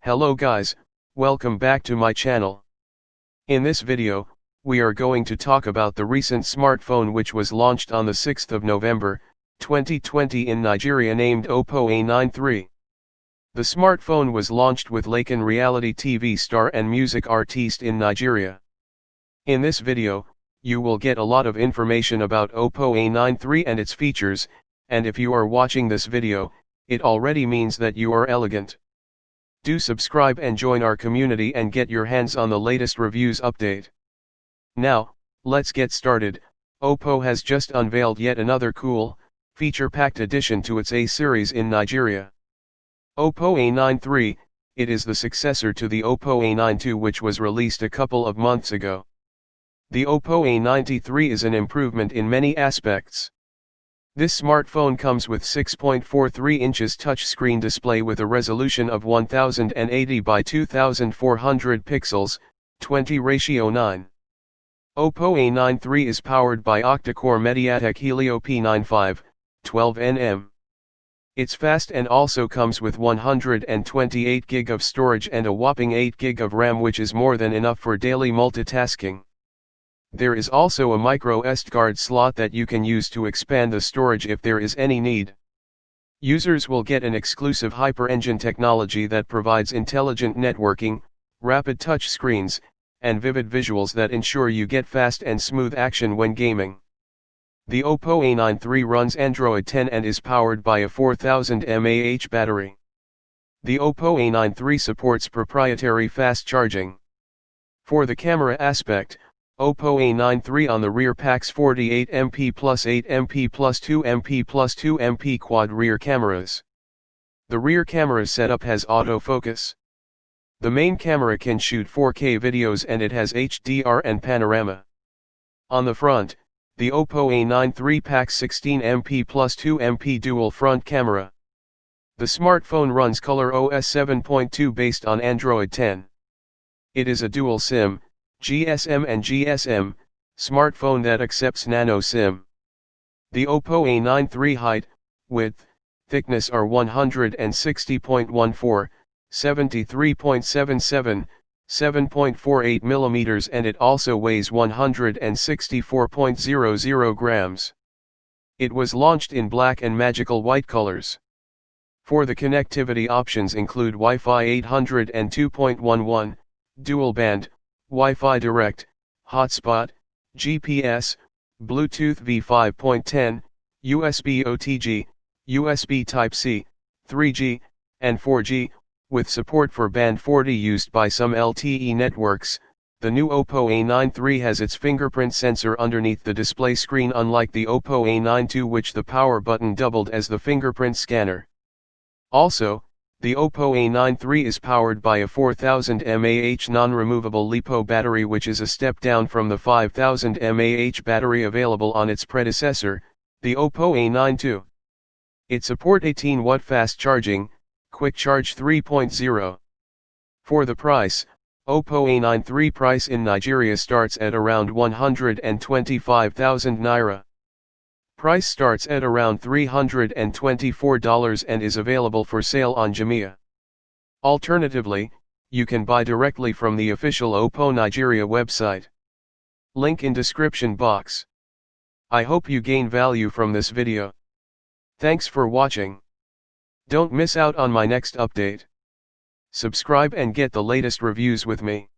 Hello guys, welcome back to my channel. In this video, we are going to talk about the recent smartphone which was launched on the 6th of November, 2020 in Nigeria named OPPO A93. The smartphone was launched with LAYCON reality TV star and music artiste in Nigeria. In this video, you will get a lot of information about OPPO A93 and its features, and if you are watching this video, it already means that you are elegant. Do subscribe and join our community and get your hands on the latest reviews update. Now, let's get started. OPPO has just unveiled yet another cool, feature-packed addition to its A series in Nigeria. OPPO A93, it is the successor to the OPPO A92 which was released a couple of months ago. The OPPO A93 is an improvement in many aspects. This smartphone comes with 6.43 inches touchscreen display with a resolution of 1080 by 2400 pixels, 20:9. OPPO A93 is powered by octa-core MediaTek Helio P95, 12 nm. It's fast and also comes with 128 GB of storage and a whopping 8 GB of RAM, which is more than enough for daily multitasking. There is also a micro SD card slot that you can use to expand the storage if there is any need. Users will get an exclusive Hyper-Engine technology that provides intelligent networking, rapid touch screens, and vivid visuals that ensure you get fast and smooth action when gaming. The OPPO A93 runs Android 10 and is powered by a 4000 mAh battery. The OPPO A93 supports proprietary fast charging. For the camera aspect, OPPO A93 on the rear packs 48MP plus 8MP plus 2MP plus 2MP quad rear cameras. The rear camera setup has autofocus. The main camera can shoot 4K videos and it has HDR and panorama. On the front, the OPPO A93 packs 16MP plus 2MP dual front camera. The smartphone runs ColorOS 7.2 based on Android 10. It is a dual SIM, GSM and GSM, smartphone that accepts nano SIM. The OPPO A93 height, width, thickness are 160.14, 73.77, 7.48 mm and it also weighs 164.00 grams. It was launched in black and magical white colors. For the connectivity options include Wi-Fi 800 and 2.11, dual band, Wi-Fi Direct, Hotspot, GPS, Bluetooth V5.10, USB OTG, USB Type-C, 3G, and 4G, with support for Band 40 used by some LTE networks. The new OPPO A93 has its fingerprint sensor underneath the display screen, unlike the OPPO A92 which the power button doubled as the fingerprint scanner. Also, the OPPO A93 is powered by a 4000 mAh non-removable LiPo battery, which is a step down from the 5000 mAh battery available on its predecessor, the OPPO A92. It supports 18-watt fast charging, quick charge 3.0. For the price, OPPO A93 price in Nigeria starts at around 125,000 naira. Price starts at around $324 and is available for sale on JUMIA. Alternatively, you can buy directly from the official OPPO Nigeria website. Link in description box. I hope you gain value from this video. Thanks for watching. Don't miss out on my next update. Subscribe and get the latest reviews with me.